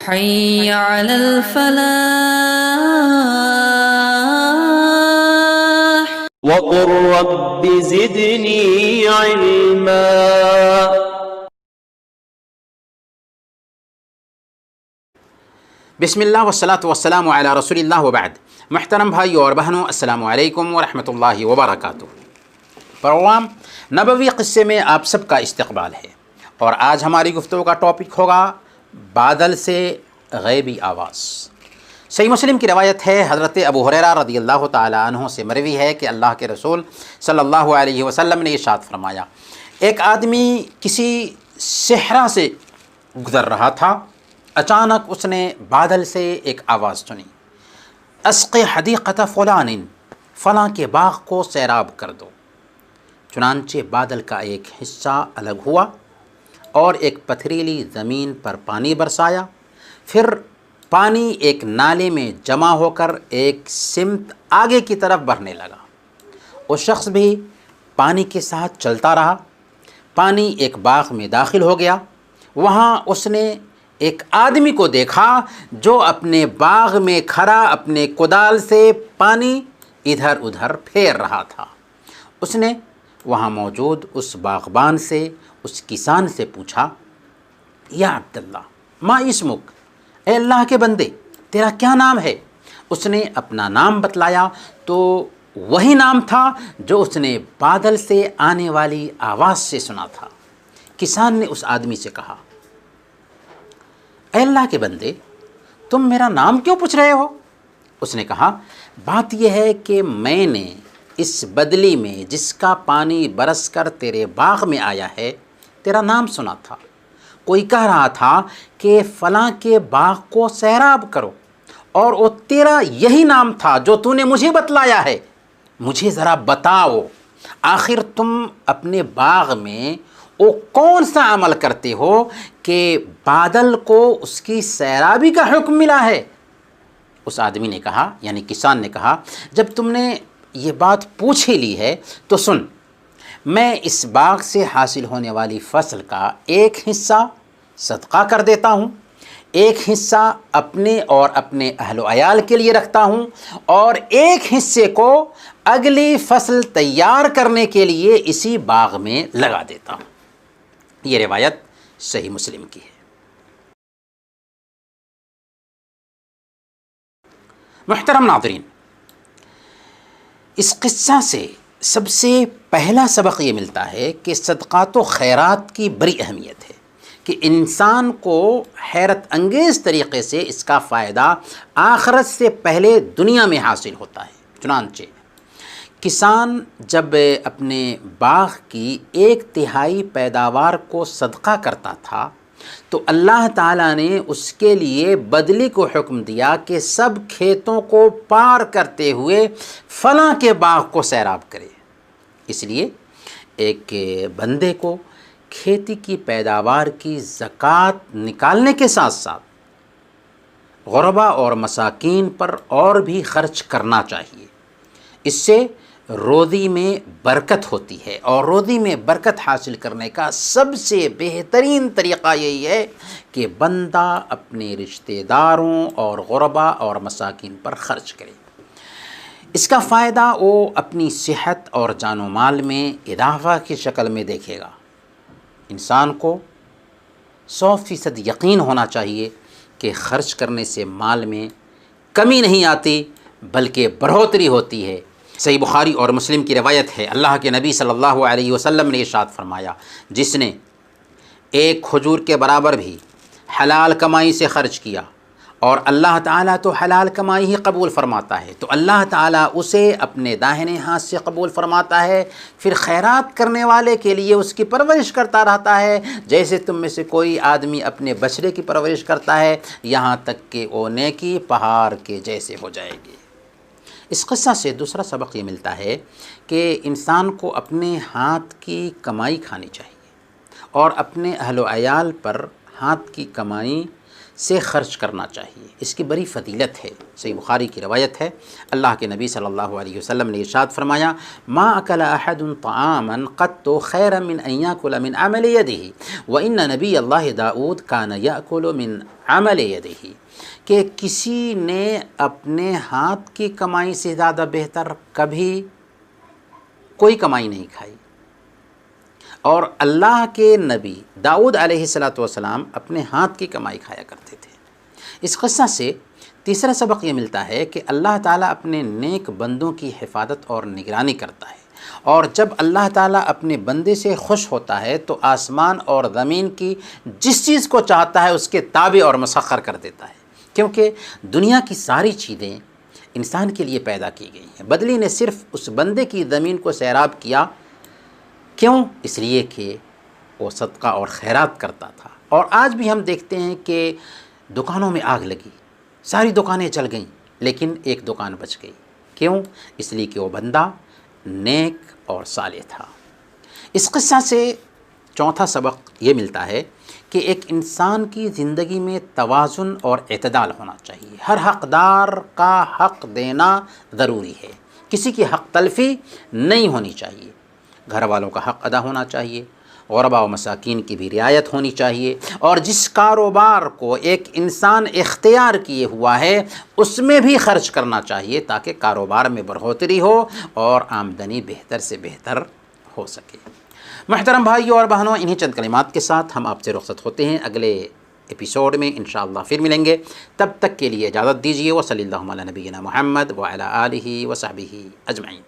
حي على الفلاح. وقل رب زدني علما. بسم اللہ والصلاۃ والسلام علی رسول اللہ وبعد. محترم بھائیو اور بہنوں، السلام علیکم ورحمۃ اللہ وبرکاتہ. پروگرام نبوی قصے میں آپ سب کا استقبال ہے، اور آج ہماری گفتگو کا ٹاپک ہوگا بادل سے غیبی آواز. صحیح مسلم کی روایت ہے، حضرت ابو ہریرہ رضی اللہ تعالی عنہ سے مروی ہے کہ اللہ کے رسول صلی اللہ علیہ وسلم نے ارشاد فرمایا، ایک آدمی کسی صحرا سے گزر رہا تھا. اچانک اس نے بادل سے ایک آواز سنی، اسقِ حدیقۃ فلان، فلاں کے باغ کو سیراب کر دو. چنانچہ بادل کا ایک حصہ الگ ہوا اور ایک پتھریلی زمین پر پانی برسایا. پھر پانی ایک نالے میں جمع ہو کر ایک سمت آگے کی طرف بڑھنے لگا. وہ شخص بھی پانی کے ساتھ چلتا رہا. پانی ایک باغ میں داخل ہو گیا. وہاں اس نے ایک آدمی کو دیکھا جو اپنے باغ میں کھڑا اپنے کدال سے پانی ادھر ادھر پھیر رہا تھا. اس نے وہاں موجود اس باغبان سے، اس کسان سے پوچھا، یا عبداللہ ما اسمک، اے اللہ کے بندے تیرا کیا نام ہے؟ اس نے اپنا نام بتلایا تو وہی نام تھا جو اس نے بادل سے آنے والی آواز سے سنا تھا. کسان نے اس آدمی سے کہا، اے اللہ کے بندے تم میرا نام کیوں پوچھ رہے ہو؟ اس نے کہا، بات یہ ہے کہ میں نے اس بدلی میں جس کا پانی برس کر تیرے باغ میں آیا ہے تیرا نام سنا تھا. کوئی کہہ رہا تھا کہ فلاں کے باغ کو سیراب کرو، اور وہ تیرا یہی نام تھا جو تو نے مجھے بتلایا ہے. مجھے ذرا بتاؤ، آخر تم اپنے باغ میں وہ کون سا عمل کرتے ہو کہ بادل کو اس کی سیرابی کا حکم ملا ہے؟ اس آدمی نے کہا، یعنی کسان نے کہا، جب تم نے یہ بات پوچھ ہی لی ہے تو سن، میں اس باغ سے حاصل ہونے والی فصل کا ایک حصہ صدقہ کر دیتا ہوں، ایک حصہ اپنے اور اپنے اہل و عیال کے لیے رکھتا ہوں، اور ایک حصے کو اگلی فصل تیار کرنے کے لیے اسی باغ میں لگا دیتا ہوں. یہ روایت صحیح مسلم کی ہے. محترم ناظرین، اس قصہ سے سب سے پہلا سبق یہ ملتا ہے کہ صدقات و خیرات کی بڑی اہمیت ہے، کہ انسان کو حیرت انگیز طریقے سے اس کا فائدہ آخرت سے پہلے دنیا میں حاصل ہوتا ہے. چنانچہ کسان جب اپنے باغ کی 1/3 پیداوار کو صدقہ کرتا تھا تو اللہ تعالیٰ نے اس کے لیے بدلی کو حکم دیا کہ سب کھیتوں کو پار کرتے ہوئے فلاں کے باغ کو سیراب کرے. اس لیے ایک بندے کو کھیتی کی پیداوار کی زکوٰۃ نکالنے کے ساتھ ساتھ غربا اور مساکین پر اور بھی خرچ کرنا چاہیے. اس سے روزی میں برکت ہوتی ہے، اور روزی میں برکت حاصل کرنے کا سب سے بہترین طریقہ یہی ہے کہ بندہ اپنے رشتہ داروں اور غربا اور مساکین پر خرچ کرے. اس کا فائدہ وہ اپنی صحت اور جان و مال میں اضافہ کی شکل میں دیکھے گا. انسان کو 100% یقین ہونا چاہیے کہ خرچ کرنے سے مال میں کمی نہیں آتی بلکہ بڑھوتری ہوتی ہے. صحیح بخاری اور مسلم کی روایت ہے، اللہ کے نبی صلی اللہ علیہ وسلم نے ارشاد فرمایا، جس نے ایک کھجور کے برابر بھی حلال کمائی سے خرچ کیا، اور اللہ تعالیٰ تو حلال کمائی ہی قبول فرماتا ہے، تو اللہ تعالیٰ اسے اپنے داہنے ہاتھ سے قبول فرماتا ہے. پھر خیرات کرنے والے کے لیے اس کی پرورش کرتا رہتا ہے، جیسے تم میں سے کوئی آدمی اپنے بچڑے کی پرورش کرتا ہے، یہاں تک کہ وہ نیکی پہاڑ کے جیسے ہو جائے گی. اس قصہ سے دوسرا سبق یہ ملتا ہے کہ انسان کو اپنے ہاتھ کی کمائی کھانی چاہیے، اور اپنے اہل و عیال پر ہاتھ کی کمائی سے خرچ کرنا چاہیے، اس کی بڑی فضیلت ہے۔ صحیح بخاری کی روایت ہے، اللہ کے نبی صلی اللہ علیہ وسلم نے ارشاد فرمایا، ما اکل احد طعاما قط خیرا من ان یاکل من عمل یدہ وان نبی اللہ داؤد کان یاکل من عمل یدہ، کہ کسی نے اپنے ہاتھ کی کمائی سے زیادہ بہتر کبھی کوئی کمائی نہیں کھائی، اور اللہ کے نبی داؤد علیہ السلام اپنے ہاتھ کی کمائی کھایا کرتے تھے۔ اس قصہ سے تیسرا سبق یہ ملتا ہے کہ اللہ تعالیٰ اپنے نیک بندوں کی حفاظت اور نگرانی کرتا ہے، اور جب اللہ تعالیٰ اپنے بندے سے خوش ہوتا ہے تو آسمان اور زمین کی جس چیز کو چاہتا ہے اس کے تابع اور مسخر کر دیتا ہے، کیونکہ دنیا کی ساری چیزیں انسان کے لیے پیدا کی گئی ہیں۔ بدلی نے صرف اس بندے کی زمین کو سیراب کیا، کیوں؟ اس لیے کہ وہ صدقہ اور خیرات کرتا تھا۔ اور آج بھی ہم دیکھتے ہیں کہ دکانوں میں آگ لگی، ساری دکانیں جل گئیں، لیکن ایک دکان بچ گئی، کیوں؟ اس لیے کہ وہ بندہ نیک اور صالح تھا۔ اس قصہ سے چوتھا سبق یہ ملتا ہے کہ ایک انسان کی زندگی میں توازن اور اعتدال ہونا چاہیے۔ ہر حقدار کا حق دینا ضروری ہے، کسی کی حق تلفی نہیں ہونی چاہیے، گھر والوں کا حق ادا ہونا چاہیے، غرباء و مساکین کی بھی رعایت ہونی چاہیے، اور جس کاروبار کو ایک انسان اختیار کیے ہوا ہے اس میں بھی خرچ کرنا چاہیے تاکہ کاروبار میں بڑھوتری ہو اور آمدنی بہتر سے بہتر ہو سکے۔ محترم بھائیوں اور بہنوں، انہی چند کلمات کے ساتھ ہم آپ سے رخصت ہوتے ہیں، اگلے ایپیسوڈ میں انشاءاللہ پھر ملیں گے، تب تک کے لیے اجازت دیجیے۔ وصلی اللہ علی نبینا محمد وعلی آلہ وصحبہ اجمعین۔